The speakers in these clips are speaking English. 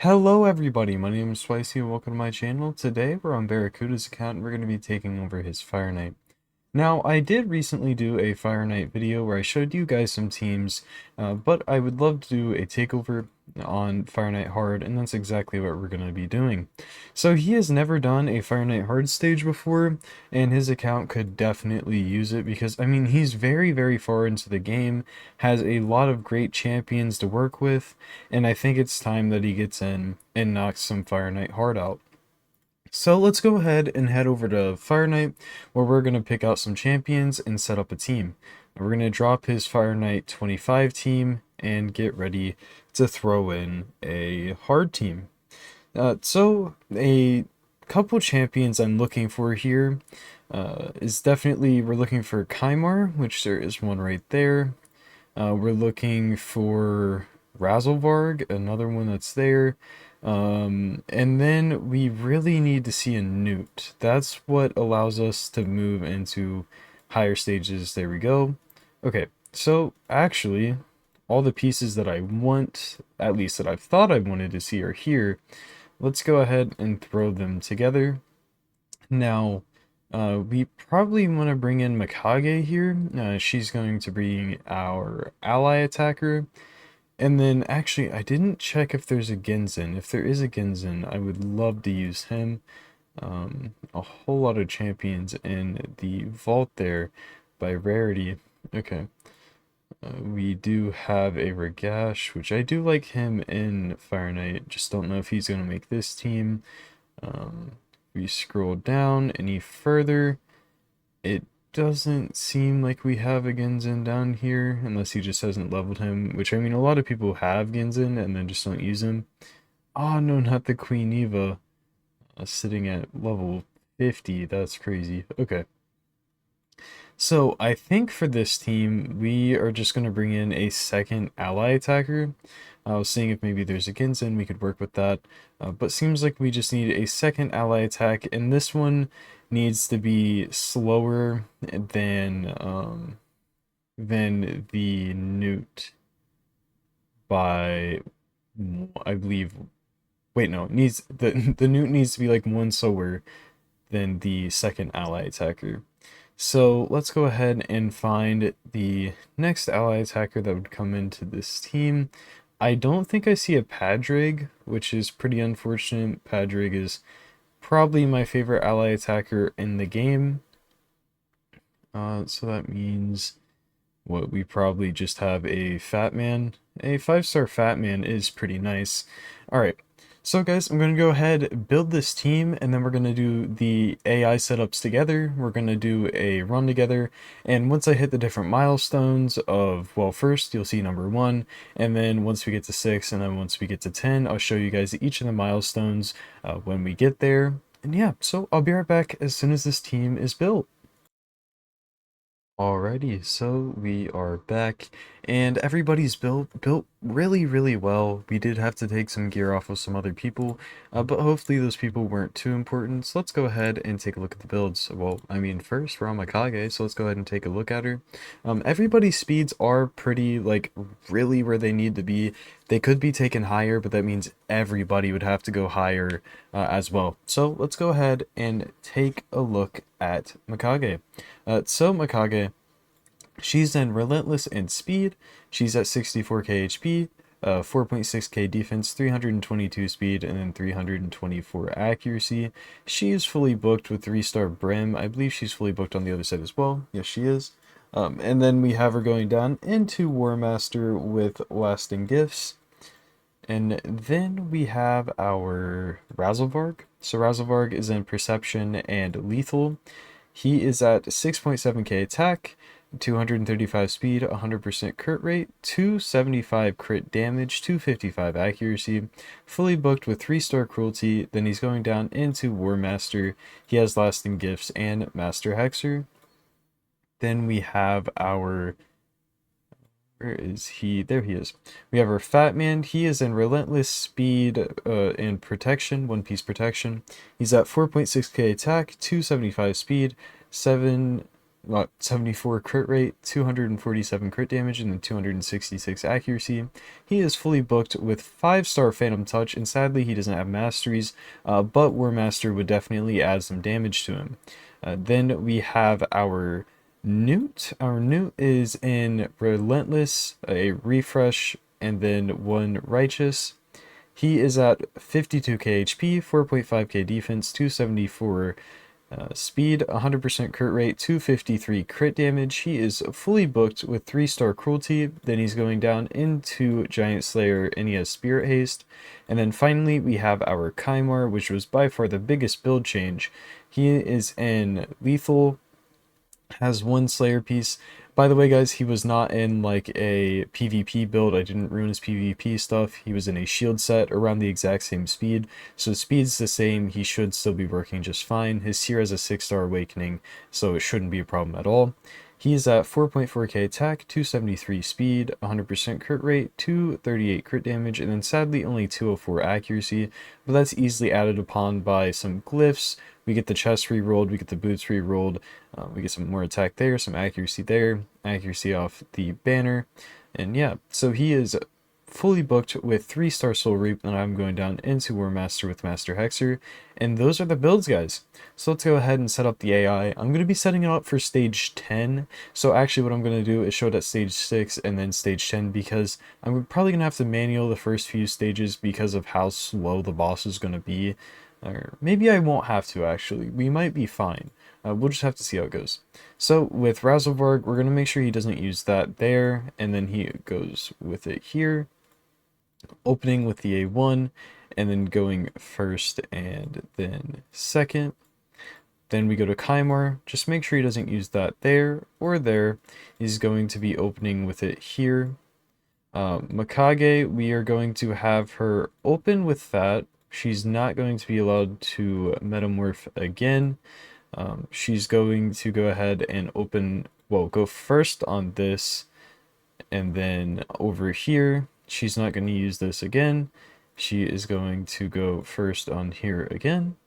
Hello everybody, my name is Swicey and welcome to my channel. Today we're on Barracuda's account and we're going to be taking over his Fireknight. Now, I did recently do a Fireknight video where I showed you guys some teams, but I would love to do a takeover on Fireknight Hard, and that's exactly what we're going to be doing. So he has never done a Fireknight Hard stage before, and his account could definitely use it because, I mean, he's very far into the game, has a lot of great champions to work with, and I think it's time that he gets in and knocks some Fireknight Hard out. So let's go ahead and head over to Fireknight, where we're going to pick out some champions and set up a team. We're going to drop his Fireknight 25 team and get ready to throw in a hard team. So a couple champions I'm looking for here is definitely, we're looking for Kymar, which there is one right there. We're looking for Razzlevarg, another one that's there. And then we really need to see a Newt. That's what allows us to move into higher stages. There we go. Okay, so actually, all the pieces that I want, at least that I've thought I wanted to see, are here. Let's go ahead and throw them together. Now, we probably want to bring in Mikage here. She's going to be our ally attacker. And then, actually, I didn't check if there's a Genzen. If there is a Genzen, I would love to use him. A whole lot of champions in the vault there by rarity. Okay. We do have a Ragash, which I do like him in Fireknight. Just don't know if he's going to make this team. We scroll down any further. It doesn't seem like we have a Genzen down here, unless he just hasn't leveled him, which, I mean, a lot of people have Genzen and then just don't use him. Oh, no, not the Queen Eva. Sitting at level 50, that's crazy. Okay. So, I think for this team, we are just going to bring in a second ally attacker. I was seeing if maybe there's a Genzen, we could work with that. But seems like we just need a second ally attack, and this one needs to be slower than the Newt by, I believe. Wait, no, it needs the Newt needs to be like one slower than the second ally attacker. So let's go ahead and find the next ally attacker that would come into this team. I don't think I see a Padrig, which is pretty unfortunate. Padrig is probably my favorite ally attacker in the game. So that means what we probably just have a Fat Man. A 5-star Fat Man is pretty nice. Alright, so guys, I'm going to go ahead, build this team, and then we're going to do the AI setups together. We're going to do a run together, and once I hit the different milestones of, well, first you'll see number 1, and then once we get to 6, and then once we get to 10, I'll show you guys each of the milestones when we get there. And yeah, so I'll be right back as soon as this team is built. Alrighty, so we are back, and everybody's built really well. We did have to take some gear off of some other people, but hopefully those people weren't too important. So let's go ahead and take a look at the builds. Well, I mean, first we're on Mikage, so let's go ahead and take a look at her. Everybody's speeds are pretty, like, really where they need to be. They could be taken higher, but that means everybody would have to go higher as well. So let's go ahead and take a look at Mikage. So Mikage, she's in Relentless and Speed. She's at 64k HP, 4.6k defense, 322 speed, and then 324 accuracy. She is fully booked with 3-star Brim. I believe she's fully booked on the other side as well. Yes, she is. And then we have her going down into War Master with Lasting Gifts. And then we have our Razzlevarg. So Razzlevarg is in Perception and Lethal. He is at 6.7k attack, 235 speed, 100% crit rate, 275 crit damage, 255 accuracy, fully booked with 3-star cruelty. Then he's going down into War Master. He has Lasting Gifts and Master Hexer. Then we have our, where is he? There he is. We have our Fat Man. He is in Relentless Speed and Protection, 1-piece protection. He's at 4.6k attack, 275 speed, 74 crit rate, 247 crit damage, and then 266 accuracy. He is fully booked with 5-star Phantom Touch, and sadly he doesn't have masteries, but War Master would definitely add some damage to him. Then we have our Newt. Our Newt is in Relentless, a Refresh, and then 1 Righteous. He is at 52k HP, 4.5k defense, 274 speed, 100% crit rate, 253 crit damage. He is fully booked with 3-star cruelty. Then he's going down into Giant Slayer and he has Spirit Haste. And then finally we have our Kymar, which was by far the biggest build change. He is in lethal, has 1 Slayer piece. By the way, guys, he was not in like a PvP build. I didn't ruin his PvP stuff. He was in a shield set around the exact same speed. So speed's the same. He should still be working just fine. His Seer has a 6-star awakening, so it shouldn't be a problem at all. He is at 4.4k attack, 273 speed, 100% crit rate, 238 crit damage, and then sadly only 204 accuracy, but that's easily added upon by some glyphs. We get the chest re-rolled, we get the boots re-rolled, we get some more attack there, some accuracy there, accuracy off the banner, and yeah, so he is fully booked with 3-star Soul Reap, and I'm going down into War Master with Master Hexer, and those are the builds, guys. So let's go ahead and set up the AI. I'm going to be setting it up for stage 10, so actually what I'm going to do is show it at stage 6 and then stage 10, because I'm probably going to have to manual the first few stages because of how slow the boss is going to be. Or maybe I won't have to, actually. We might be fine. We'll just have to see how it goes. So with Razelvarg, we're going to make sure he doesn't use that there, and then he goes with it here, opening with the A1, and then going first and then second. Then we go to Kymar. Just make sure he doesn't use that there or there. He's going to be opening with it here. Mikage, we are going to have her open with that. She's not going to be allowed to metamorph again. She's going to go ahead and open, well, go first on this, and then over here, she's not going to use this again. She is going to go first on here again,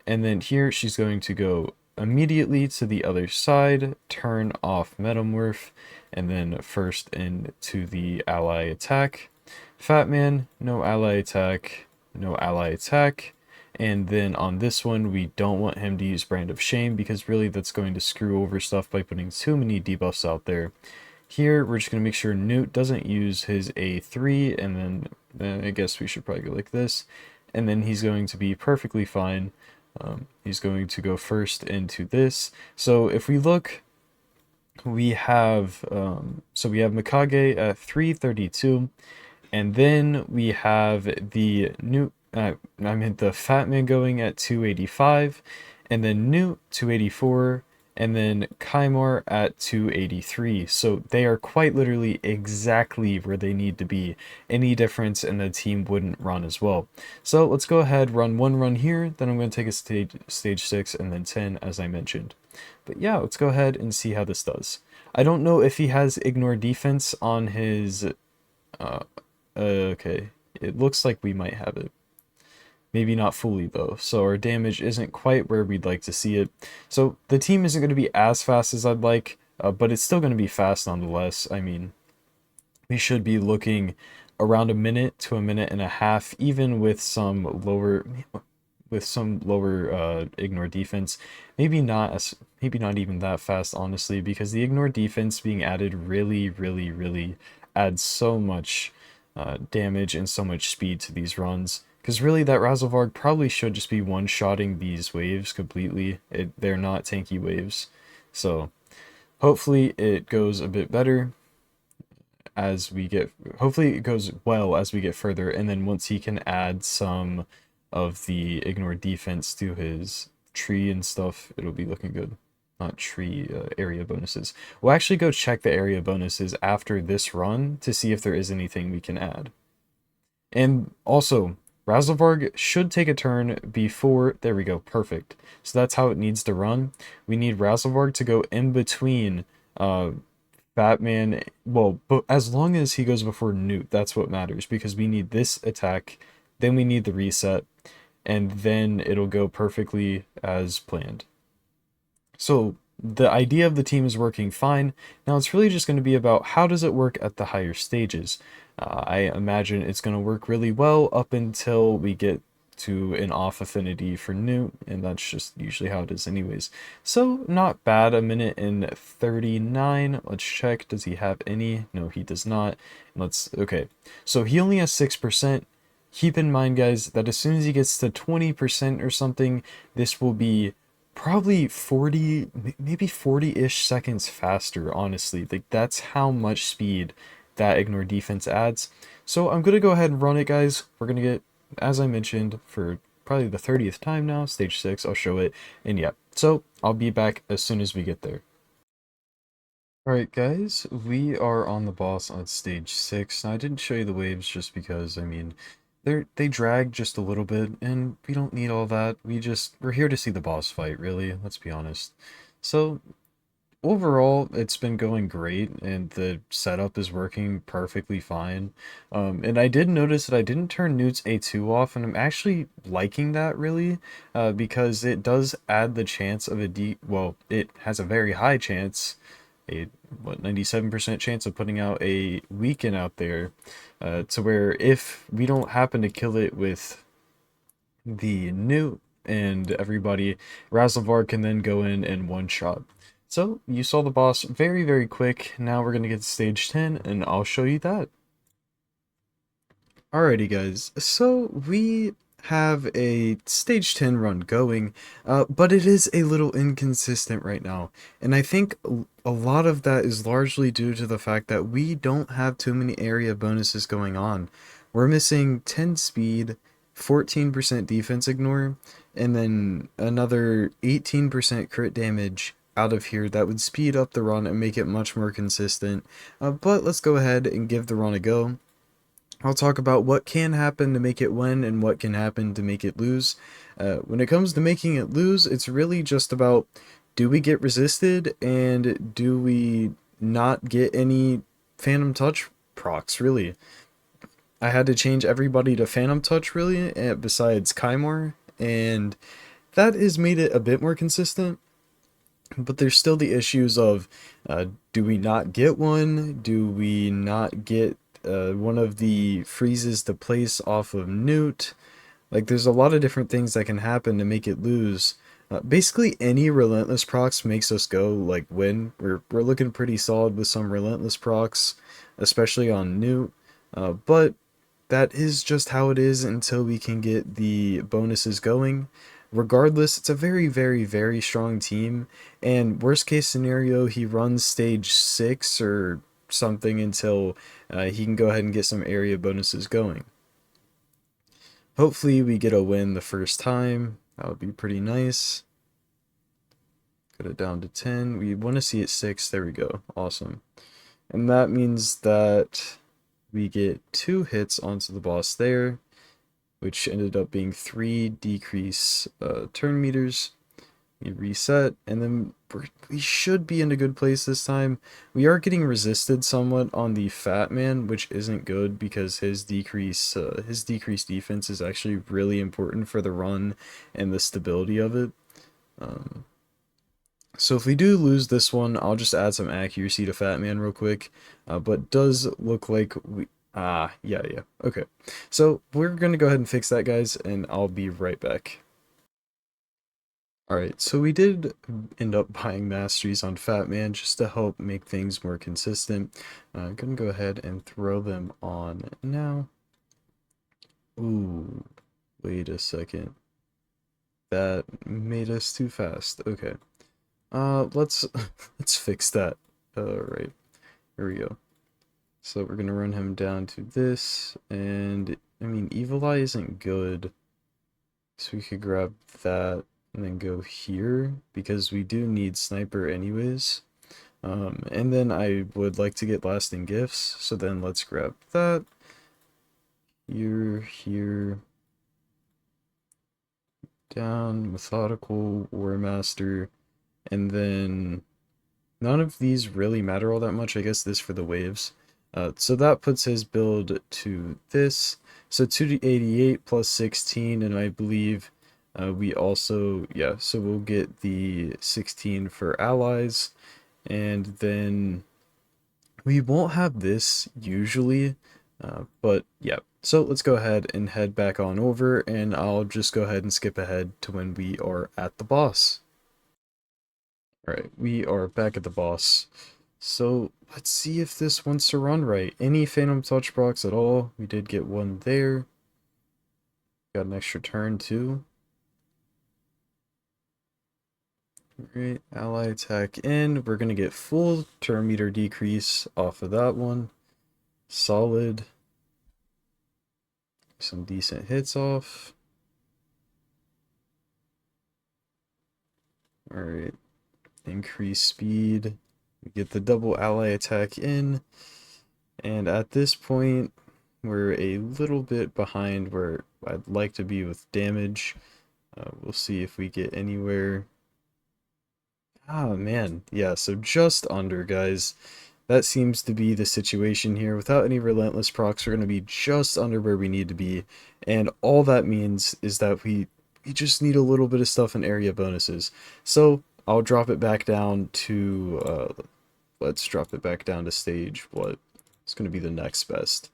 and then here she's going to go immediately to the other side, turn off metamorph, and then first into the ally attack. Fat Man, no ally attack, no ally attack. And then on this one, we don't want him to use Brand of Shame, because really that's going to screw over stuff by putting too many debuffs out there. Here, we're just going to make sure Newt doesn't use his A3, and then I guess we should probably go like this. And then he's going to be perfectly fine. He's going to go first into this. So if we look, we have, we have Mikage at 332, and then we have the Newt, the Fat Man going at 285, and then Newt 284, and then Kymar at 283. So they are quite literally exactly where they need to be. Any difference and the team wouldn't run as well. So let's go ahead, run one run here, then I'm going to take a stage 6 and then 10 as I mentioned. But yeah, let's go ahead and see how this does. I don't know if he has Ignore Defense on his... okay, it looks like we might have it. Maybe not fully though, so our damage isn't quite where we'd like to see it. So the team isn't going to be as fast as I'd like, but it's still going to be fast nonetheless. I mean, we should be looking around a minute to a minute and a half, even with some lower ignore defense. Maybe not even that fast, honestly, because the ignore defense being added really adds so much damage and so much speed to these runs. Because really, that Razelvarg probably should just be one-shotting these waves completely. They're not tanky waves. So, hopefully it goes a bit better as we get... Hopefully it goes well as we get further, and then once he can add some of the ignore defense to his tree and stuff, it'll be looking good. Not tree, area bonuses. We'll actually go check the area bonuses after this run to see if there is anything we can add. And also... Razelvarg should take a turn before... There we go, perfect. So that's how it needs to run. We need Razelvarg to go in between Batman... Well, but as long as he goes before Newt, that's what matters. Because we need this attack, then we need the reset, and then it'll go perfectly as planned. So, the idea of the team is working fine. Now it's really just going to be about how does it work at the higher stages. I imagine it's going to work really well up until we get to an off affinity for Newt, and that's just usually how it is anyways. So not bad, a minute and 39. Let's check, does he have any? No, he does not. Okay, so he only has 6%. Keep in mind, guys, that as soon as he gets to 20% or something, this will be probably 40, maybe 40-ish seconds faster, honestly. Like, that's how much speed that ignore defense adds. So I'm going to go ahead and run it, guys. We're going to get, as I mentioned, for probably the 30th time now, stage 6, I'll show it. And yeah, so I'll be back as soon as we get there. Alright guys, we are on the boss on stage 6. Now I didn't show you the waves just because, I mean, they drag just a little bit, and we don't need all that. We're here to see the boss fight, really, let's be honest. So, overall, it's been going great, and the setup is working perfectly fine. And I did notice that I didn't turn Newt's A2 off, and I'm actually liking that, really, because it does add the chance of well, it has a very high chance, a 97% chance of putting out a weaken out there, to where if we don't happen to kill it with the Newt and everybody, Razzlevar can then go in and one shot. So you saw the boss very, very quick. Now we're gonna get to stage 10 and I'll show you that. Alrighty guys, so we have a stage 10 run going, but it is a little inconsistent right now, and I think a lot of that is largely due to the fact that we don't have too many area bonuses going on. We're missing 10 speed, 14% defense ignore, and then another 18% crit damage out of here that would speed up the run and make it much more consistent, but let's go ahead and give the run a go. I'll talk about what can happen to make it win and what can happen to make it lose. When it comes to making it lose, it's really just about, do we get resisted and do we not get any Phantom Touch procs, really. I had to change everybody to Phantom Touch, really, besides Kymor, and that has made it a bit more consistent. But there's still the issues of, do we not get one? Do we not get one of the freezes to place off of Newt? Like, there's a lot of different things that can happen to make it lose. Basically, any Relentless procs makes us go, like, win. We're looking pretty solid with some Relentless procs, especially on Newt. But that is just how it is until we can get the bonuses going. Regardless, it's a very, very, very strong team, and worst case scenario, he runs stage 6 or something until he can go ahead and get some area bonuses going. Hopefully we get a win the first time. That would be pretty nice. Got it down to 10. We want to see it 6. There we go. Awesome. And that means that we get 2 hits onto the boss there, which ended up being 3 decrease turn meters. We reset, and then we should be in a good place this time. We are getting resisted somewhat on the Fat Man, which isn't good because his decreased defense is actually really important for the run and the stability of it. So if we do lose this one, I'll just add some accuracy to Fat Man real quick. But does look like we... yeah. Okay. So we're going to go ahead and fix that, guys, and I'll be right back. Alright, so we did end up buying masteries on Fat Man just to help make things more consistent. I'm going to go ahead and throw them on now. Ooh, wait a second. That made us too fast. Okay. Let's fix that. Alright, here we go. So we're gonna run him down to this, and I mean, Evil Eye isn't good, so we could grab that and then go here because we do need Sniper anyways. And then I would like to get Lasting Gifts, so then let's grab that. Here, down, Methodical, War Master, and then none of these really matter all that much. I guess this for the waves. So that puts his build to this. So 288 plus 16, and I believe We also, yeah, so we'll get the 16 for allies, and then we won't have this usually, but yeah. So let's go ahead and head back on over, and I'll just go ahead and skip ahead to when we are at the boss. Alright, we are back at the boss. So let's see if this wants to run right. Any Phantom Touch procs at all? We did get one there. Got an extra turn too. Alright, ally attack in. We're gonna get full turn meter decrease off of that one. Solid. Some decent hits off. Alright, increase speed. We get the double ally attack in. And at this point, we're a little bit behind where I'd like to be with damage. We'll see if we get anywhere. Ah, man. Yeah, so just under, guys. That seems to be the situation here. Without any relentless procs, we're going to be just under where we need to be. And all that means is that we just need a little bit of stuff in area bonuses. So I'll drop it back down to, let's drop it back down to stage, what? It's going to be the next best.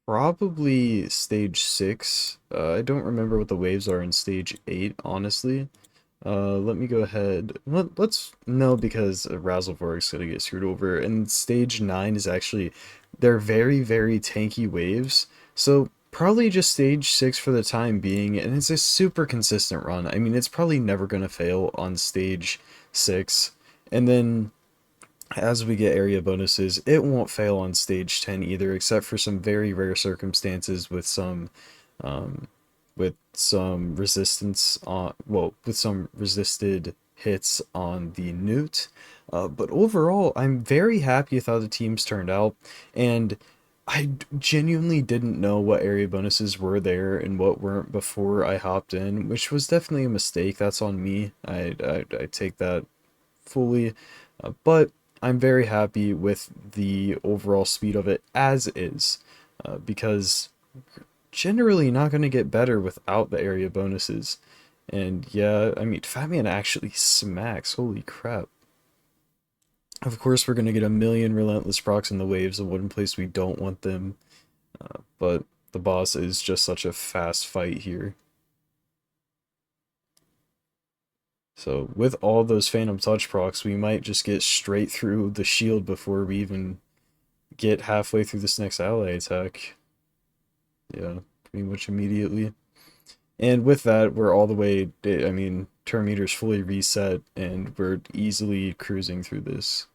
Probably stage 6. I don't remember what the waves are in stage 8, honestly. Let me go ahead. Let's no, because Razzlevorg's gonna get screwed over. And stage 9 is actually, they're very, very tanky waves. So probably just stage 6 for the time being, and it's a super consistent run. I mean, it's probably never gonna fail on stage 6. And then as we get area bonuses, it won't fail on stage 10 either, except for some very rare circumstances um, with some resistance on, well, with some resisted hits on the newt. But overall, I'm very happy with how the teams turned out, and I genuinely didn't know what area bonuses were there and what weren't before I hopped in, which was definitely a mistake. That's on me. I take that fully, but I'm very happy with the overall speed of it as is, because generally not going to get better without the area bonuses. And yeah, I mean, Fat Man actually smacks, holy crap. Of course, we're going to get a million relentless procs in the waves, of one place we don't want them, but the boss is just such a fast fight here. So with all those Phantom Touch procs, we might just get straight through the shield before we even get halfway through this next ally attack. Yeah, pretty much immediately. And with that, we're all the way, I mean, turn meter's fully reset, and we're easily cruising through this.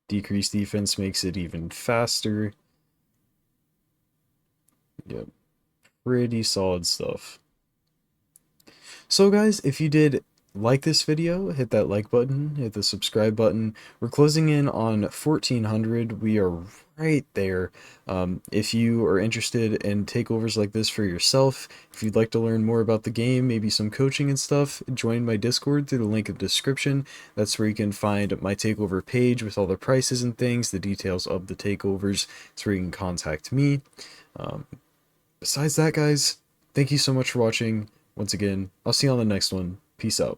Decreased defense makes it even faster. Yep, pretty solid stuff. So guys, if you did like this video, hit that like button, hit the subscribe button. We're closing in on 1400. We are right there. If you are interested in takeovers like this for yourself, if you'd like to learn more about the game, maybe some coaching and stuff, join my Discord through the link in the description. That's where you can find my takeover page with all the prices and things, the details of the takeovers. It's where you can contact me. Besides that, guys, thank you so much for watching. Once again, I'll see you on the next one. Peace out.